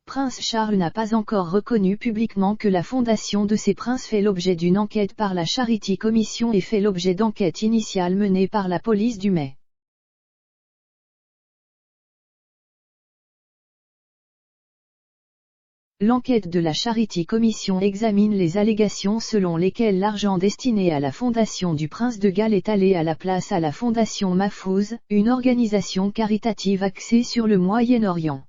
Prince Charles n'a pas encore reconnu publiquement que la fondation de ces princes fait l'objet d'une enquête par la Charity Commission et fait l'objet d'enquêtes initiales menées par la police du Mai. L'enquête de la Charity Commission examine les allégations selon lesquelles l'argent destiné à la fondation du Prince de Galles est allé à la place à la fondation Mahfouz, une organisation caritative axée sur le Moyen-Orient.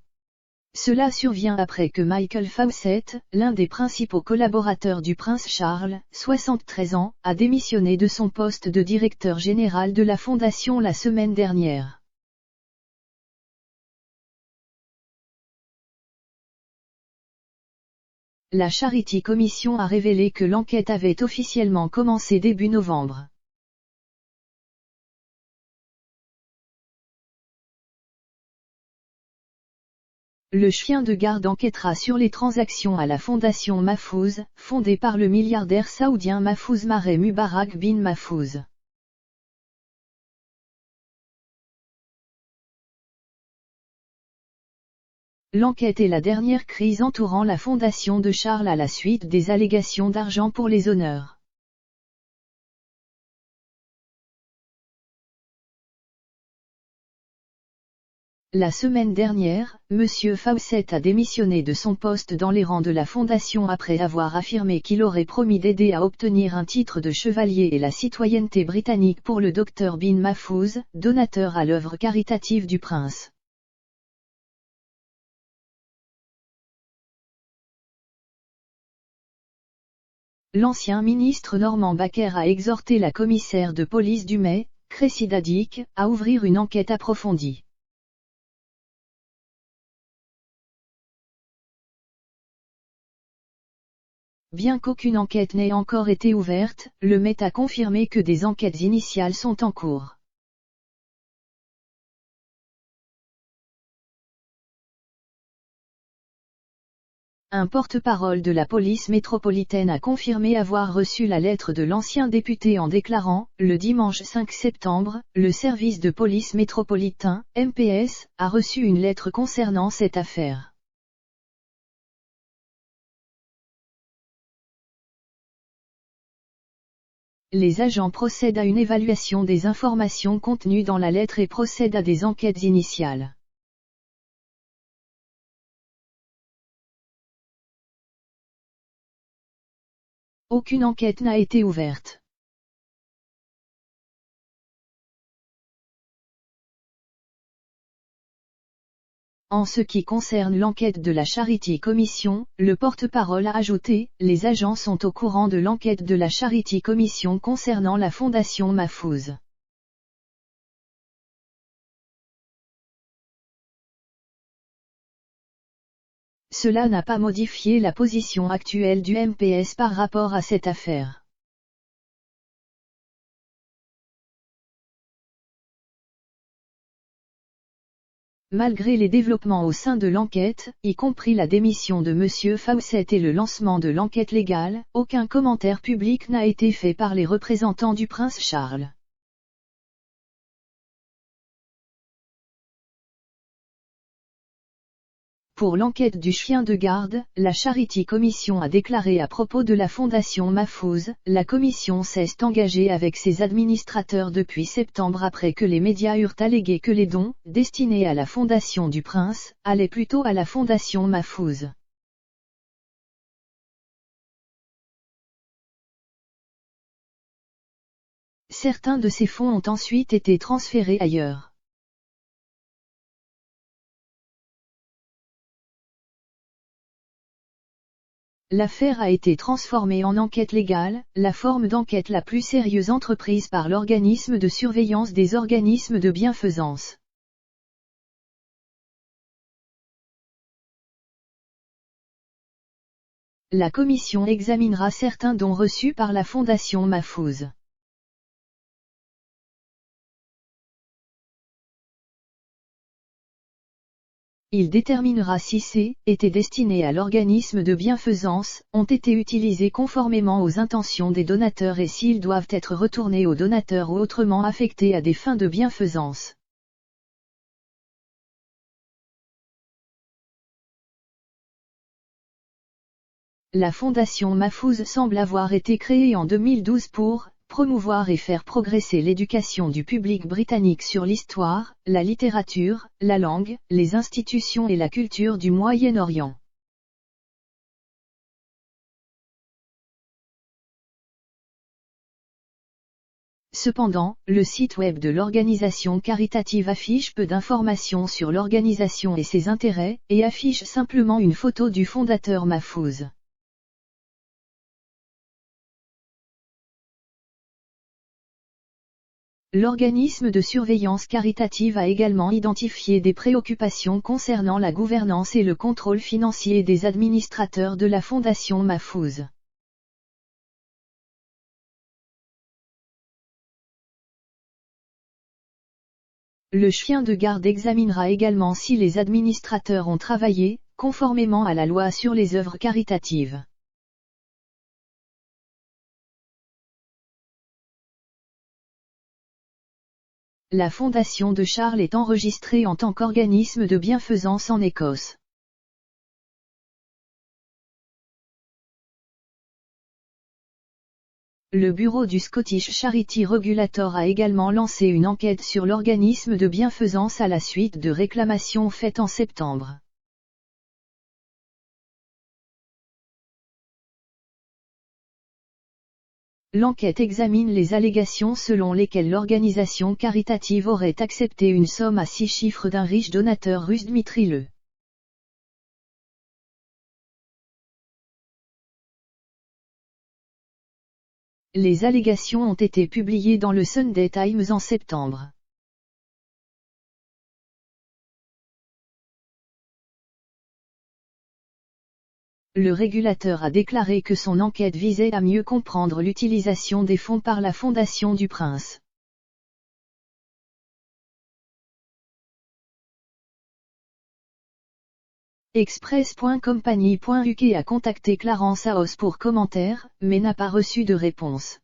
Cela survient après que Michael Fawcett, l'un des principaux collaborateurs du prince Charles, 73 ans, a démissionné de son poste de directeur général de la fondation la semaine dernière. La Charity Commission a révélé que l'enquête avait officiellement commencé début novembre. Le chien de garde enquêtera sur les transactions à la fondation Mahfouz, fondée par le milliardaire saoudien Mahfouz Mareh Mubarak bin Mahfouz. L'enquête est la dernière crise entourant la fondation de Charles à la suite des allégations d'argent pour les honneurs. La semaine dernière, M. Fawcett a démissionné de son poste dans les rangs de la fondation après avoir affirmé qu'il aurait promis d'aider à obtenir un titre de chevalier et la citoyenneté britannique pour le Dr bin Mahfouz, donateur à l'œuvre caritative du prince. L'ancien ministre Norman Baker a exhorté la commissaire de police du Mai, Cressida Dick, à ouvrir une enquête approfondie. Bien qu'aucune enquête n'ait encore été ouverte, le Met a confirmé que des enquêtes initiales sont en cours. Un porte-parole de la police métropolitaine a confirmé avoir reçu la lettre de l'ancien député en déclarant, le dimanche 5 septembre, le service de police métropolitain, MPS, a reçu une lettre concernant cette affaire. Les agents procèdent à une évaluation des informations contenues dans la lettre et procèdent à des enquêtes initiales. Aucune enquête n'a été ouverte. En ce qui concerne l'enquête de la Charity Commission, le porte-parole a ajouté, les agents sont au courant de l'enquête de la Charity Commission concernant la fondation Mahfouz. Cela n'a pas modifié la position actuelle du MPS par rapport à cette affaire. Malgré les développements au sein de l'enquête, y compris la démission de M. Fawcett et le lancement de l'enquête légale, aucun commentaire public n'a été fait par les représentants du prince Charles. Pour l'enquête du chien de garde, la Charity Commission a déclaré à propos de la fondation Mahfouz, la commission s'est engagée avec ses administrateurs depuis septembre après que les médias eurent allégué que les dons, destinés à la fondation du prince, allaient plutôt à la fondation Mahfouz. Certains de ces fonds ont ensuite été transférés ailleurs. L'affaire a été transformée en enquête légale, la forme d'enquête la plus sérieuse entreprise par l'organisme de surveillance des organismes de bienfaisance. La commission examinera certains dons reçus par la fondation Mahfouz. Il déterminera si ces, étaient destinés à l'organisme de bienfaisance, ont été utilisés conformément aux intentions des donateurs et s'ils doivent être retournés aux donateurs ou autrement affectés à des fins de bienfaisance. La Fondation Mahfouz semble avoir été créée en 2012 pour promouvoir et faire progresser l'éducation du public britannique sur l'histoire, la littérature, la langue, les institutions et la culture du Moyen-Orient. Cependant, le site web de l'organisation caritative affiche peu d'informations sur l'organisation et ses intérêts, et affiche simplement une photo du fondateur Mahfouz. L'organisme de surveillance caritative a également identifié des préoccupations concernant la gouvernance et le contrôle financier des administrateurs de la Fondation Mahfouz. Le chien de garde examinera également si les administrateurs ont travaillé, conformément à la loi sur les œuvres caritatives. La fondation de Charles est enregistrée en tant qu'organisme de bienfaisance en Écosse. Le bureau du Scottish Charity Regulator a également lancé une enquête sur l'organisme de bienfaisance à la suite de réclamations faites en septembre. L'enquête examine les allégations selon lesquelles l'organisation caritative aurait accepté une somme à 6 chiffres d'un riche donateur russe Dmitri Le. Les allégations ont été publiées dans le Sunday Times en septembre. Le régulateur a déclaré que son enquête visait à mieux comprendre l'utilisation des fonds par la Fondation du Prince. Express.company.uk a contacté Clarence House pour commentaire, mais n'a pas reçu de réponse.